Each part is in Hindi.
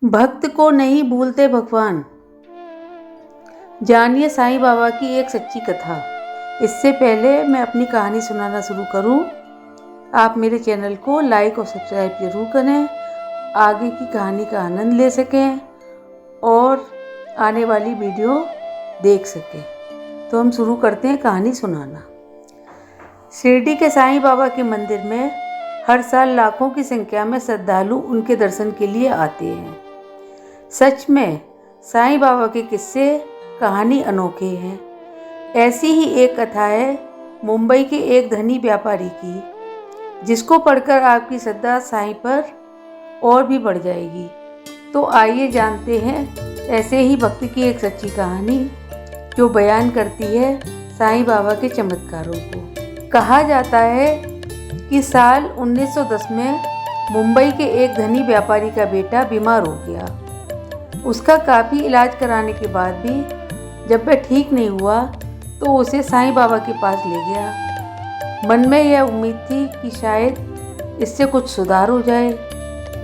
भक्त को नहीं भूलते भगवान। जानिए साईं बाबा की एक सच्ची कथा। इससे पहले मैं अपनी कहानी सुनाना शुरू करूं, आप मेरे चैनल को लाइक और सब्सक्राइब जरूर करें, आगे की कहानी का आनंद ले सकें और आने वाली वीडियो देख सकें। तो हम शुरू करते हैं कहानी सुनाना। शिरडी के साईं बाबा के मंदिर में हर साल लाखों की संख्या में श्रद्धालु उनके दर्शन के लिए आते हैं। सच में साईं बाबा के किस्से कहानी अनोखे हैं। ऐसी ही एक कथा है मुंबई के एक धनी व्यापारी की, जिसको पढ़कर आपकी श्रद्धा साईं पर और भी बढ़ जाएगी। तो आइए जानते हैं ऐसे ही भक्ति की एक सच्ची कहानी जो बयान करती है साईं बाबा के चमत्कारों को। कहा जाता है कि साल 1910 में मुंबई के एक धनी व्यापारी का बेटा बीमार हो गया। उसका काफ़ी इलाज कराने के बाद भी जब वह ठीक नहीं हुआ तो उसे साईं बाबा के पास ले गया। मन में यह उम्मीद थी कि शायद इससे कुछ सुधार हो जाए।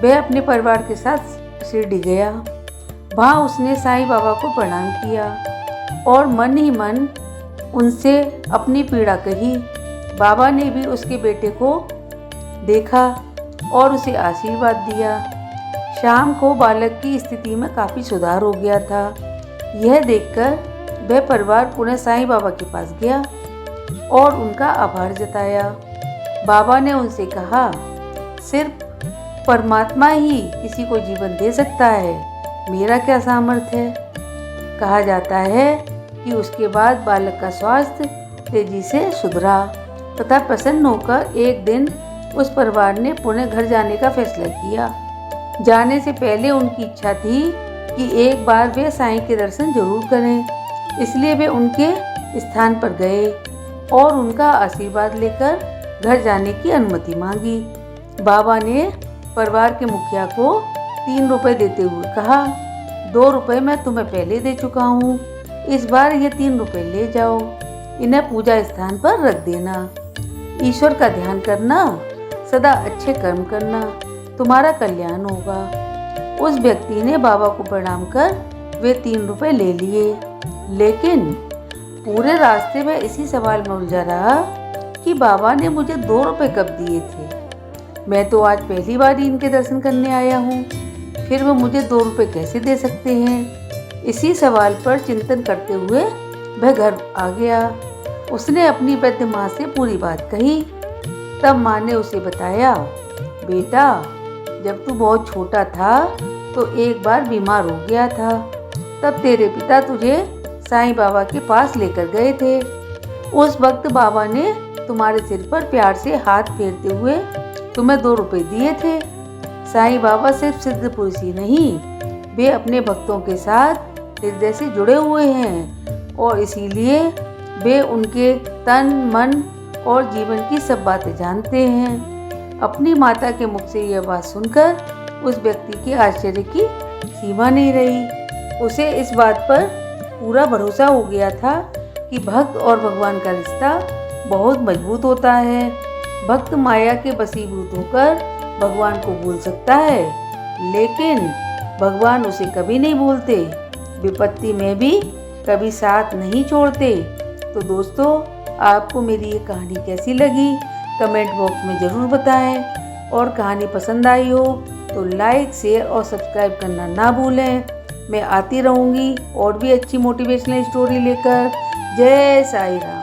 वह अपने परिवार के साथ शिरडी गया। वहाँ उसने साईं बाबा को प्रणाम किया और मन ही मन उनसे अपनी पीड़ा कही। बाबा ने भी उसके बेटे को देखा और उसे आशीर्वाद दिया। शाम को बालक की स्थिति में काफ़ी सुधार हो गया था। यह देखकर वह परिवार पुनः साईं बाबा के पास गया और उनका आभार जताया। बाबा ने उनसे कहा, सिर्फ परमात्मा ही किसी को जीवन दे सकता है, मेरा क्या सामर्थ्य है। कहा जाता है कि उसके बाद बालक का स्वास्थ्य तेजी से सुधरा तथा प्रसन्न होकर एक दिन उस परिवार ने पुणे घर जाने का फैसला किया। जाने से पहले उनकी इच्छा थी कि एक बार वे साईं के दर्शन जरूर करें, इसलिए वे उनके स्थान पर गए और उनका आशीर्वाद लेकर घर जाने की अनुमति मांगी। बाबा ने परिवार के मुखिया को 3 रुपए देते हुए कहा, 2 रुपए मैं तुम्हें पहले दे चुका हूँ, इस बार ये 3 रुपए ले जाओ, इन्हें पूजा स्थान पर रख देना। ईश्वर का ध्यान करना, सदा अच्छे कर्म करना, तुम्हारा कल्याण होगा। उस व्यक्ति ने बाबा को प्रणाम कर वे 3 रुपए ले लिए, लेकिन पूरे रास्ते में इसी सवाल में उलझा रहा कि बाबा ने मुझे 2 रुपए कब दिए थे। मैं तो आज पहली बार ही इनके दर्शन करने आया हूँ, फिर वो मुझे 2 रुपए कैसे दे सकते हैं। इसी सवाल पर चिंतन करते हुए वह घर आ गया। उसने अपनी वृद्ध माँ से पूरी बात कही। तब माँ ने उसे बताया, बेटा जब तू बहुत छोटा था तो एक बार बीमार हो गया था, तब तेरे पिता तुझे साईं बाबा के पास लेकर गए थे। उस वक्त बाबा ने तुम्हारे सिर पर प्यार से हाथ फेरते हुए तुम्हें 2 रुपए दिए थे। साईं बाबा सिर्फ सिद्ध पुरुष ही नहीं, वे अपने भक्तों के साथ हृदय से जुड़े हुए हैं और इसीलिए वे उनके तन मन और जीवन की सब बातें जानते हैं। अपनी माता के मुख से यह बात सुनकर उस व्यक्ति के आश्चर्य की सीमा नहीं रही। उसे इस बात पर पूरा भरोसा हो गया था कि भक्त और भगवान का रिश्ता बहुत मजबूत होता है। भक्त माया के वशीभूत होकर भगवान को भूल सकता है, लेकिन भगवान उसे कभी नहीं भूलते, विपत्ति में भी कभी साथ नहीं छोड़ते। तो दोस्तों, आपको मेरी ये कहानी कैसी लगी कमेंट बॉक्स में ज़रूर बताएं और कहानी पसंद आई हो तो लाइक शेयर और सब्सक्राइब करना ना भूलें। मैं आती रहूँगी और भी अच्छी मोटिवेशनल स्टोरी लेकर। जय साईं राम।